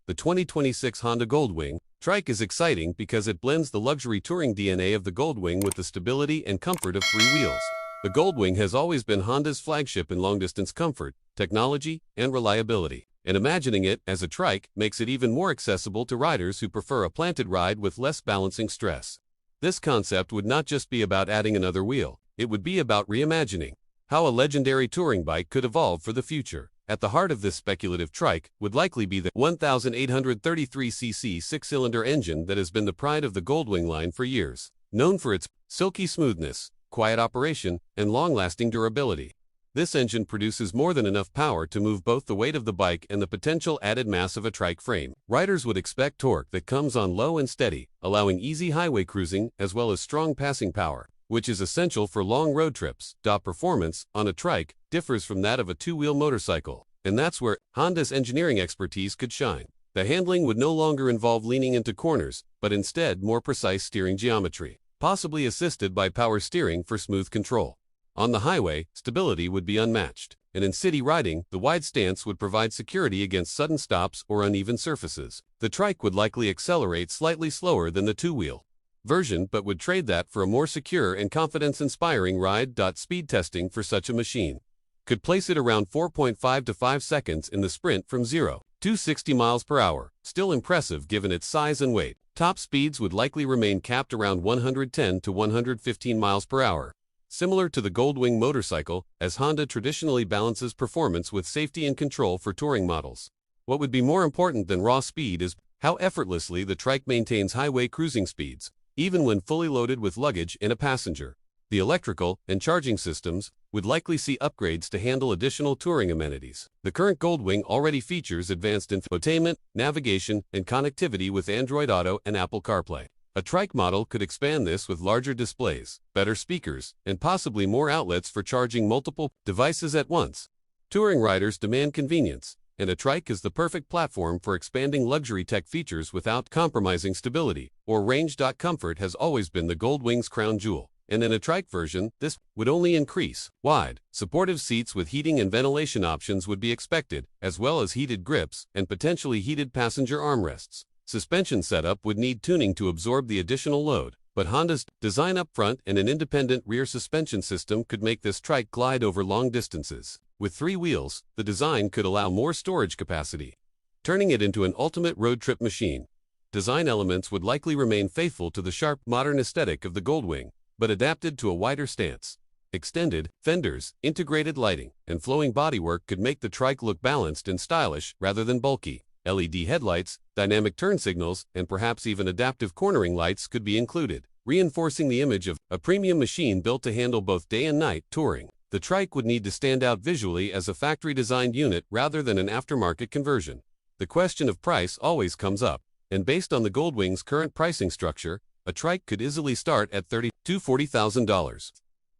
The 2026 Honda Gold Wing trike is exciting because it blends the luxury touring DNA of the Gold Wing with the stability and comfort of three wheels. The Gold Wing has always been Honda's flagship in long-distance comfort, technology, and reliability. And imagining it as a trike makes it even more accessible to riders who prefer a planted ride with less balancing stress. This concept would not just be about adding another wheel, it would be about reimagining how a legendary touring bike could evolve for the future. At the heart of this speculative trike would likely be the 1,833cc six-cylinder engine that has been the pride of the Goldwing line for years, known for its silky smoothness, quiet operation, and long-lasting durability. This engine produces more than enough power to move both the weight of the bike and the potential added mass of a trike frame. Riders would expect torque that comes on low and steady, allowing easy highway cruising as well as strong passing power, which is essential for long road trips. Performance on a trike differs from that of a two-wheel motorcycle, and that's where Honda's engineering expertise could shine. The handling would no longer involve leaning into corners, but instead more precise steering geometry, possibly assisted by power steering for smooth control. On the highway, stability would be unmatched, and in city riding, the wide stance would provide security against sudden stops or uneven surfaces. The trike would likely accelerate slightly slower than the two-wheel version, but would trade that for a more secure and confidence-inspiring ride. Speed testing for such a machine could place it around 4.5 to 5 seconds in the sprint from 0 to 60 miles per hour, still impressive given its size and weight. Top speeds would likely remain capped around 110 to 115 miles per hour. Similar to the Goldwing motorcycle, as Honda traditionally balances performance with safety and control for touring models. What would be more important than raw speed is how effortlessly the trike maintains highway cruising speeds, even when fully loaded with luggage and a passenger. The electrical and charging systems would likely see upgrades to handle additional touring amenities. The current Goldwing already features advanced infotainment, navigation, and connectivity with Android Auto and Apple CarPlay. A trike model could expand this with larger displays, better speakers, and possibly more outlets for charging multiple devices at once. Touring riders demand convenience, and a trike is the perfect platform for expanding luxury tech features without compromising stability or range. Comfort has always been the Goldwing's crown jewel, and in a trike version, this would only increase. Wide, supportive seats with heating and ventilation options would be expected, as well as heated grips and potentially heated passenger armrests. Suspension setup would need tuning to absorb the additional load, but Honda's design up front and an independent rear suspension system could make this trike glide over long distances. With three wheels, the design could allow more storage capacity, turning it into an ultimate road trip machine. Design elements would likely remain faithful to the sharp, modern aesthetic of the Goldwing, but adapted to a wider stance. Extended fenders, integrated lighting, and flowing bodywork could make the trike look balanced and stylish rather than bulky. LED headlights, dynamic turn signals, and perhaps even adaptive cornering lights could be included, reinforcing the image of a premium machine built to handle both day and night touring. The trike would need to stand out visually as a factory-designed unit rather than an aftermarket conversion. The question of price always comes up, and based on the Goldwing's current pricing structure, a trike could easily start at $30,000 to $40,000.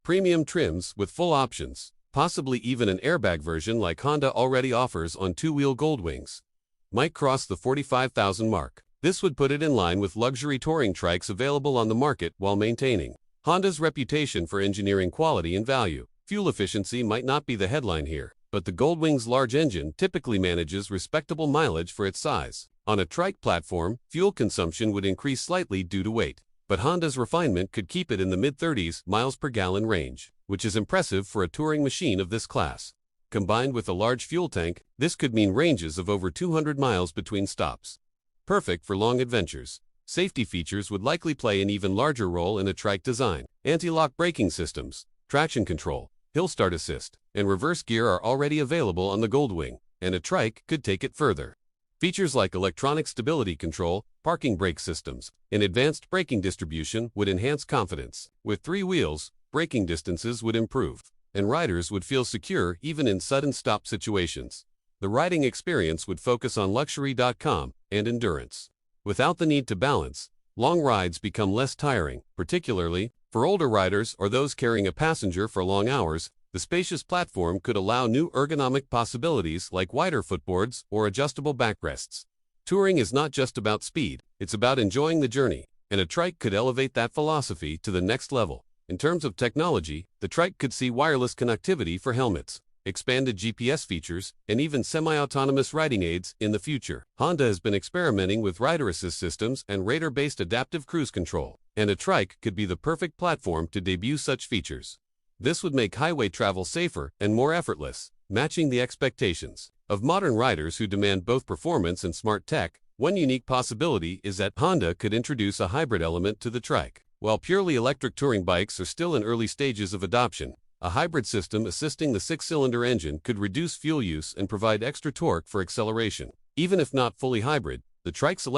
Premium trims with full options, possibly even an airbag version like Honda already offers on two-wheel Goldwings, might cross the $45,000 mark. This would put it in line with luxury touring trikes available on the market while maintaining Honda's reputation for engineering quality and value. Fuel efficiency might not be the headline here, but the Goldwing's large engine typically manages respectable mileage for its size. On a trike platform, fuel consumption would increase slightly due to weight, but Honda's refinement could keep it in the mid-30s miles per gallon range, which is impressive for a touring machine of this class. Combined with a large fuel tank, this could mean ranges of over 200 miles between stops. Perfect for long adventures. Safety features would likely play an even larger role in a trike design. Anti-lock braking systems, traction control, hill start assist, and reverse gear are already available on the Goldwing, and a trike could take it further. Features like electronic stability control, parking brake systems, and advanced braking distribution would enhance confidence. With three wheels, braking distances would improve, and riders would feel secure even in sudden stop situations. The riding experience would focus on luxury.com and endurance. Without the need to balance, long rides become less tiring, particularly for older riders or those carrying a passenger for long hours. The spacious platform could allow new ergonomic possibilities like wider footboards or adjustable backrests. Touring is not just about speed, it's about enjoying the journey, and a trike could elevate that philosophy to the next level. In terms of technology, the trike could see wireless connectivity for helmets, expanded GPS features, and even semi-autonomous riding aids in the future. Honda has been experimenting with rider assist systems and radar-based adaptive cruise control, and a trike could be the perfect platform to debut such features. This would make highway travel safer and more effortless, matching the expectations of modern riders who demand both performance and smart tech. One unique possibility is that Honda could introduce a hybrid element to the trike. While purely electric touring bikes are still in early stages of adoption, a hybrid system assisting the six-cylinder engine could reduce fuel use and provide extra torque for acceleration. Even if not fully hybrid, the trike's electric